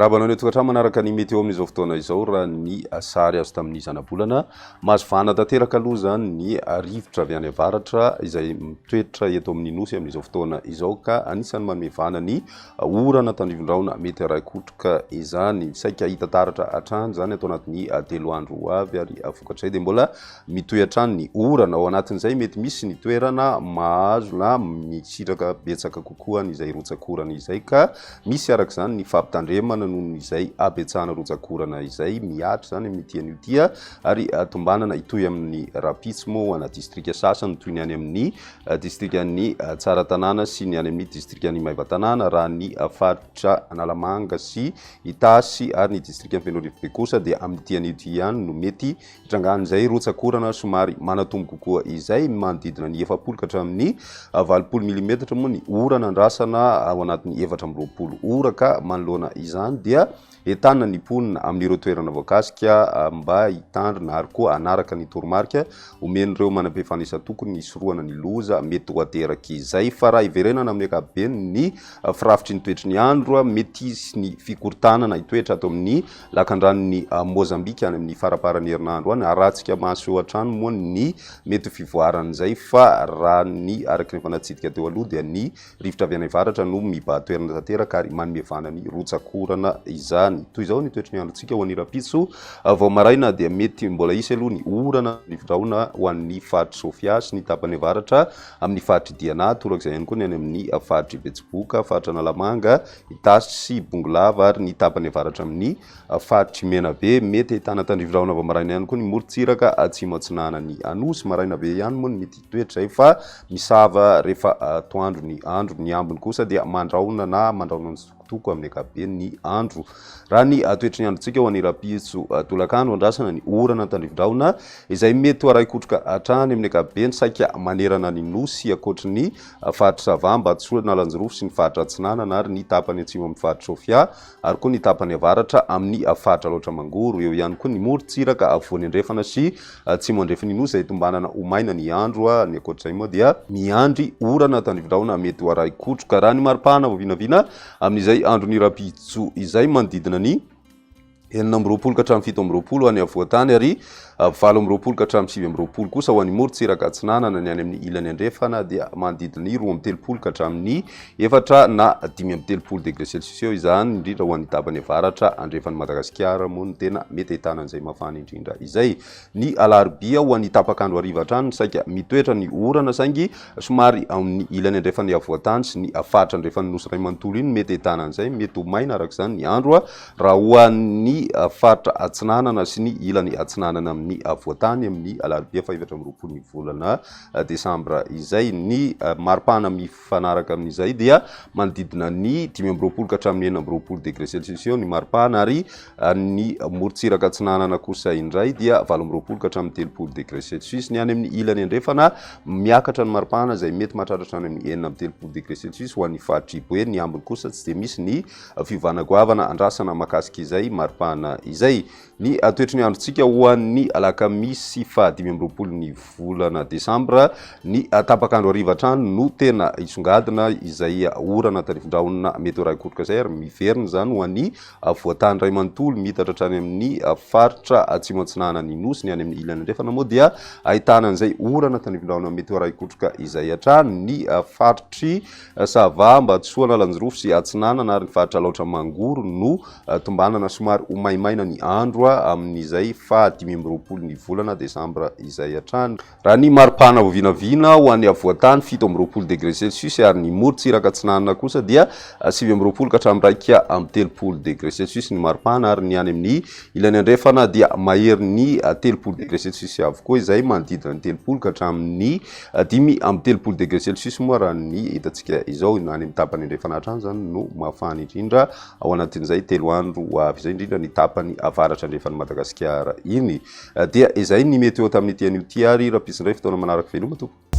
raha banao tokantrano manaraka ny météo amin'izao fotoana izao raha ny sary azo tamin'ny zana-bolana mahazo vana tanteraka aloha zany ny rivotra avy any avaratra izay mitoetra eto amin'ny nosy amin'izao fotoana izao ka anisany manome vana ny orana tandrivondraona mety araikotroka izany saika hita taratra hatrany zany atao anatin'ny 3 andro avy ary vokatray dia mbola mitohy hatrany ny orana ao anatin'izay mety misy ny toerana mahazo na misitraka betsaka kokoa izay rotsakorana izay ka misy araka zany ny fampitandremana noho izay abetsahana rotsakorana izay miatra zany amin'ity an'io tia ary tombanana itoy amin'ny rapitsy moa ana distrika sasany toy ny any amin'ny distrikan'ny Tsaratanàna sy ny any amin'ny distrikan'ny Maivatanàna raha ny faritra Analamanga sy Itasy ary ny distrikan'ny Fenorife kosa dia amin'ity an'io tia ihany no mety hitrangana izay rotsakorana somary manatombo kokoa izay manodidina ny 70 ka hatramin'ny 80 mm moa ny orana andrasana ao anatin'ny 420 ora ka manoloana izany dia etana ny ponina amin'ireo toerana voakasika mba hitandrina ary koa anaraka ny toromarika omen'ireo manam-pifanisa tokony ny soroana ny loza mety ho ateraky izay fa raha iverenana amin'ny ankapobeny ny firafitry ny toetry ny andro mety isy ny fikorontanana hitoetra ato amin'ny lakandran'ny Mozambika any amin'ny faraparan'ny herinandro any aratsika maso eo hatrany moa ny mety fivoaran'izay fa raha ny araky ny fanatsidika teo aloha dia ny rivotra avy any avaratra no mibahatoerana tanteraka ary manome vana ny rotsakorana izany toy izao ny toetry ny androntsika ho an'ny rapitso vao maraina dia mety mbola isy aloha ny orana rivotraona ho an'ny faritry Sofia sy ny tapany avaratra amin'ny faritry Diana torak'izay ihany koa ny any amin'ny faritry Betsiboka faritry Analamanga Itasy sy Bongolava ary ny tapany avaratra amin'ny faritry Menabe mety ahitana tandrivotraona vao maraina ihany koa ny morontsiraka atsimo atsinana ny Anosy maraina be ihany moa ny mety hitoetra zay fa misava rehefa atoandro ny andro ny ambiny kosa dia mandraona na mandraona ny toko amin'ny ankapobeny ny andro raha ny toetry ny androntsika ho an'ny rapitso tolakandro andrasana ny orana tandrivotraona izay mety ho araikotroka hatrany amin'ny ankapobeny saika manerana ny nosy akoatry ny faritry Sava Ambatsoa na Lanjirofo sy ny faritra Atsinanana ary ny tapany atsimo amin'ny faritry Sofia ary koa ny tapany avaratra amin'ny faritra Loatra Mangoro eo ihany koa ny morontsiraka avoany andrefana sy atsimo andrefany nosy izay tombanana omaina ny andro ny akoatr'izay moa dia miandry orana tandrivotraona mety ho araikotroka raha ny maripana voavinavina amin'izay andro ny rapitso izay manodidina ny 4 ka hatramin'ny 7 ho any avoatany ary 7 ka hatramin'ny 9 kosa ho an'ny morontsiraka Atsinanana ny any amin'ny ilany andrefana dia manodidina ny 13 ka hatramin'ny 4 na 13 degré celsius eo izany indrindra ho an'ny tapany avaratra andrefan'ny Madagascar moa no tena mety ahitana an'izay mafana indrindra izay ny alarobia ho an'ny tapakandro hariva hatrany saika mitoetra ny orana saingy somary amin'ny ilany andrefan'ny avoatany sy ny faritra andrefan'ny Nosy Ray Manontolo iny mety ahitana an'izay mety ho maina araka izany ny andro raha ho an'ny faritra Atsinanana sy ny ilany Atsinanana amin'ny avoatany amin'ny alarobia 20 ny volana Décembre izay ny maripana mifanaraka amin'izay dia manodidina ny 15 ka hatramin'ny 19 degré celsius eo ny maripana ary ny morontsiraka Atsinanana kosa indray dia 18 ka hatramin'ny 30 degré celsius ny any amin'ny ilany andrefana miakatra ny maripana izay mety mahatratra any amin'ny 30 degré celsius ho an'ny faritry Iboe ny ambiny kosa tsy dia misy ny fivanagoavana andrasana makasika izay maripana izay ny toetry ny androntsika ho an'ny alakamisy 15 ny volana Décembre ny tapakandro hariva hatrany no tena isongadina izay orana tandrivondraona mety ho araikotroka izay ary miverina zany ho an'ny voatany Ray Manontolo mitatra hatrany amin'ny faritra atsimo atsinana ny Nosy ny any amin'ny ilany andrefana moa dia ahitana an'izay orana tandrivondraona mety ho araikotroka izay hatrany ny faritry Sava Ambatsoa na Lanjirofo sy Atsinanana ary ny faritra Loatra Mangoro no tombanana somary homaimaina ny andro amin'izay 15 ny volana Décembre izay hatrany raha ny maripana voavinavina ho an'ny avoatany 17 degré celsius ary ny morontsiraka Atsinanana kosa dia 19 ka hatramin'ny 30 degré celsius ny maripana ary ny any amin'ny ilany andrefana dia mahery ny 30 degré celsius avokoa izay manodidina ny 30 ka hatramin'ny 30 degré celsius moa raha ny hitantsika izao ny any amin'ny tapany andrefana hatrany zany no mafana indrindra ao anatin'izay 3 andro avy izay indrindra ny tapany avaratra andrefan'ny Madagascar iny dia izay ny météo tamin'ity an'io ty ary rapitsindray fotoana manaraka veloma tompoko